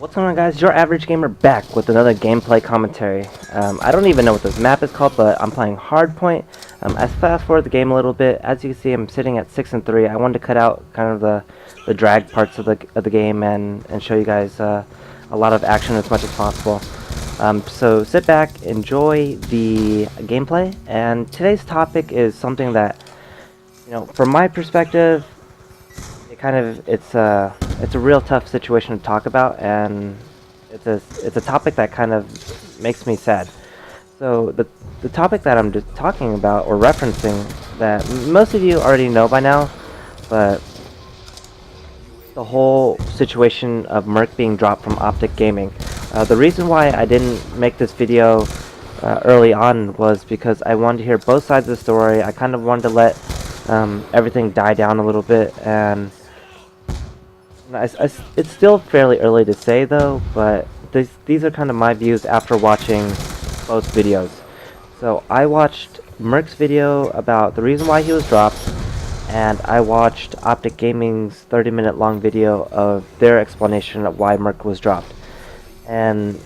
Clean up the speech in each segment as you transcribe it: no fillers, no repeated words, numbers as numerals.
What's going on, guys? Your average gamer back with another gameplay commentary. I don't even know what this map is called, but I'm playing Hardpoint. I fast forward the game a little bit. As you can see, I'm sitting at 6-3. I wanted to cut out kind of the drag parts of the game and show you guys a lot of action as much as possible. So sit back, enjoy the gameplay, and today's topic is something that, from my perspective, it's a real tough situation to talk about, and it's a topic that kind of makes me sad. So the topic that I'm just talking about or referencing, that most of you already know by now, but the whole situation of Merk being dropped from OpTiC Gaming. The reason why I didn't make this video early on was because I wanted to hear both sides of the story. I kind of wanted to let everything die down a little bit, and it's still fairly early to say though, but these are kind of my views after watching both videos. So I watched Merk's video about the reason why he was dropped, and I watched OpTiC Gaming's 30-minute long video of their explanation of why Merk was dropped. And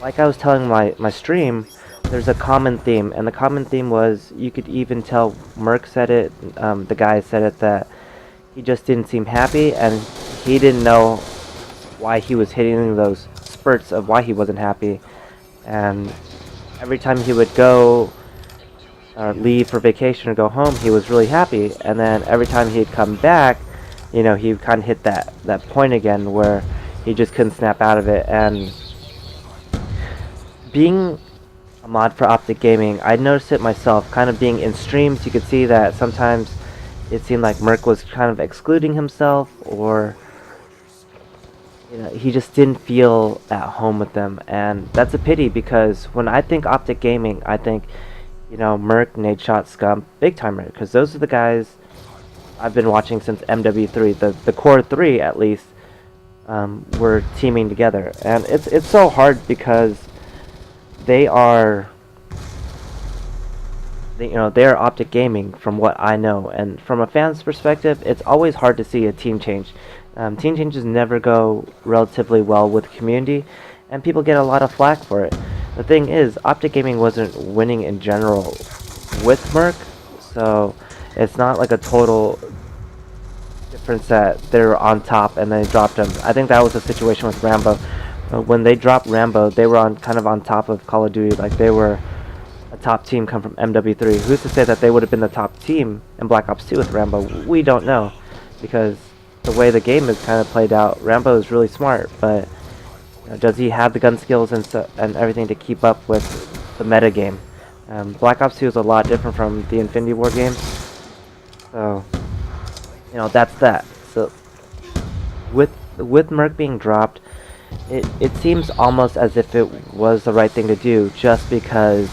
like I was telling my stream, there's a common theme, and the common theme was, you could even tell Merk said it, the guy said it, that he just didn't seem happy, and he didn't know why he was hitting those spurts of why he wasn't happy. And every time he would go leave for vacation or go home, he was really happy, and then every time he'd come back, he kind of hit that point again where he just couldn't snap out of it. And being a mod for OpTiC Gaming, I noticed it myself, kind of being in streams. You could see that sometimes it seemed like Merk was kind of excluding himself, or he just didn't feel at home with them. And that's a pity, because when I think OpTiC Gaming, I think Merk, Nadeshot, Scum, Big Timer, because those are the guys I've been watching since MW3. The core three, at least, were teaming together, and it's so hard because they're OpTiC Gaming, from what I know, and from a fan's perspective, it's always hard to see a team change. Team changes never go relatively well with the community, and people get a lot of flack for it. The thing is, OpTiC Gaming wasn't winning in general with Merk, so it's not like a total difference that they're on top and they dropped him. I think that was the situation with Rambo. When they dropped Rambo, they were kind of on top of Call of Duty, like they were a top team come from MW3. Who's to say that they would have been the top team in Black Ops 2 with Rambo? We don't know, because the way the game is kind of played out, Rambo is really smart, but does he have the gun skills and everything to keep up with the meta game? Black Ops 2 is a lot different from the Infinity War games, so that's that. So with Merk being dropped, it seems almost as if it was the right thing to do, just because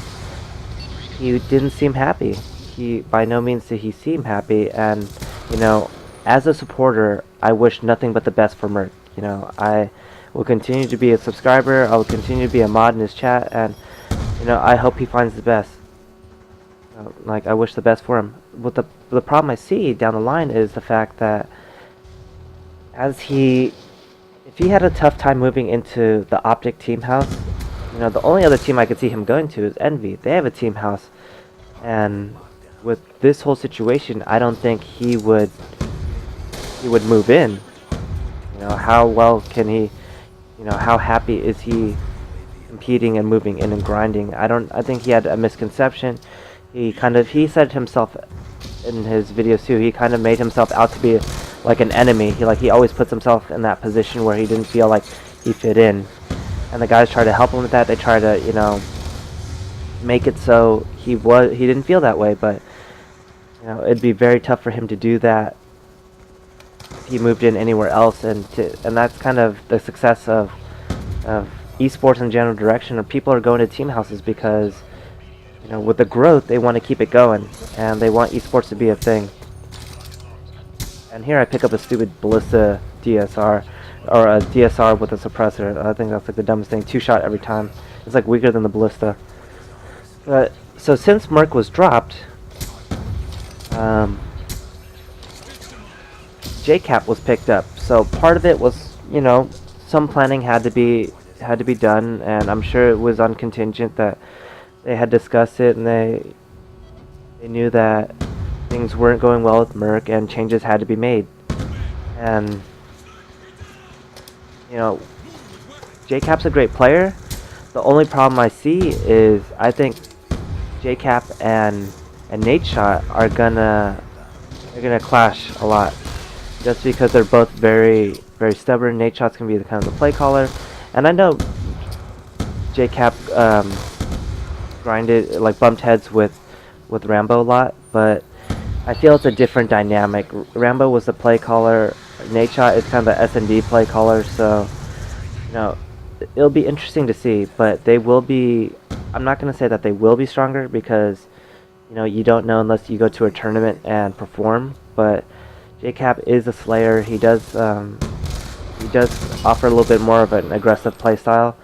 he didn't seem happy. He by no means did he seem happy, and as a supporter, I wish nothing but the best for Merk. I will continue to be a subscriber, I will continue to be a mod in his chat, and I hope he finds the best. I wish the best for him. What the problem I see down the line is the fact that if he had a tough time moving into the OpTiC team house, the only other team I could see him going to is Envy. They have a team house, and with this whole situation, I don't think he would move in. How well can he, how happy is he competing and moving in and grinding? I think he had a misconception. He said himself in his videos too, he kind of made himself out to be like an enemy. He always puts himself in that position where he didn't feel like he fit in, and the guys try to help him with that. They try to make it so he didn't feel that way, but it'd be very tough for him to do that if he moved in anywhere else. And that's kind of the success of esports in general direction, of people are going to team houses because with the growth, they want to keep it going, and they want esports to be a thing. And here I pick up a stupid ballista DSR, or a DSR with a suppressor. I think that's like the dumbest thing. 2-shot every time. It's like weaker than the ballista. So since Merk was dropped, Jkap was picked up. So part of it was, some planning had to be done, and I'm sure it was on contingent that they had discussed it, and they knew that things weren't going well with Merk, and changes had to be made. And you know, Jkap's a great player. The only problem I see is I think Jkap and Nadeshot are gonna clash a lot, just because they're both very stubborn. Nadeshot's gonna be the kind of the play caller, and I know Jkap grinded, like, bumped heads with Rambo a lot, but I feel it's a different dynamic. Rambo was the play caller. Nadeshot is kind of the S&D play caller, so you know, it'll be interesting to see. But they will be. I'm not gonna say that they will be stronger, because you know, you don't know unless you go to a tournament and perform. But Jkap is a slayer. He does offer a little bit more of an aggressive playstyle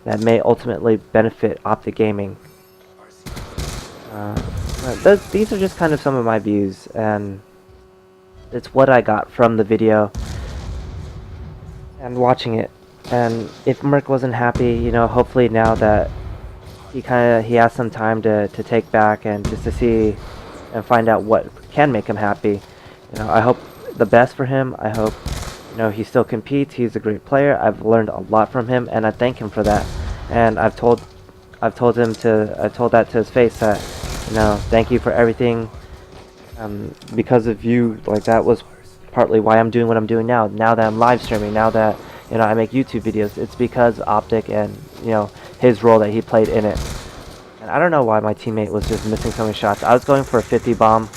that may ultimately benefit OpTiC Gaming. These are just kind of some of my views, and it's what I got from the video and watching it. And if Merk wasn't happy, you know, hopefully now that he has some time to take back and just to see and find out what can make him happy. You know, I hope the best for him. I hope, you know, he still competes. He's a great player. I've learned a lot from him, and I thank him for that. And I've told that to his face, that, you know, thank you for everything. Because of you, like, that was partly why I'm doing what I'm doing now. Now that I'm live streaming, now that, you know, I make YouTube videos, it's because OpTiC and, you know, his role that he played in it. And I don't know why my teammate was just missing so many shots. I was going for a 50 bomb,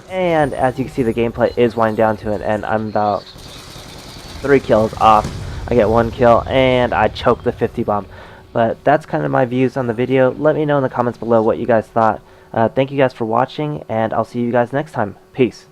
and as you can see, the gameplay is winding down to it, and I'm about 3 kills off. I get 1 kill, and I choke the 50 bomb. But that's kind of my views on the video. Let me know in the comments below what you guys thought. Thank you guys for watching, and I'll see you guys next time. Peace.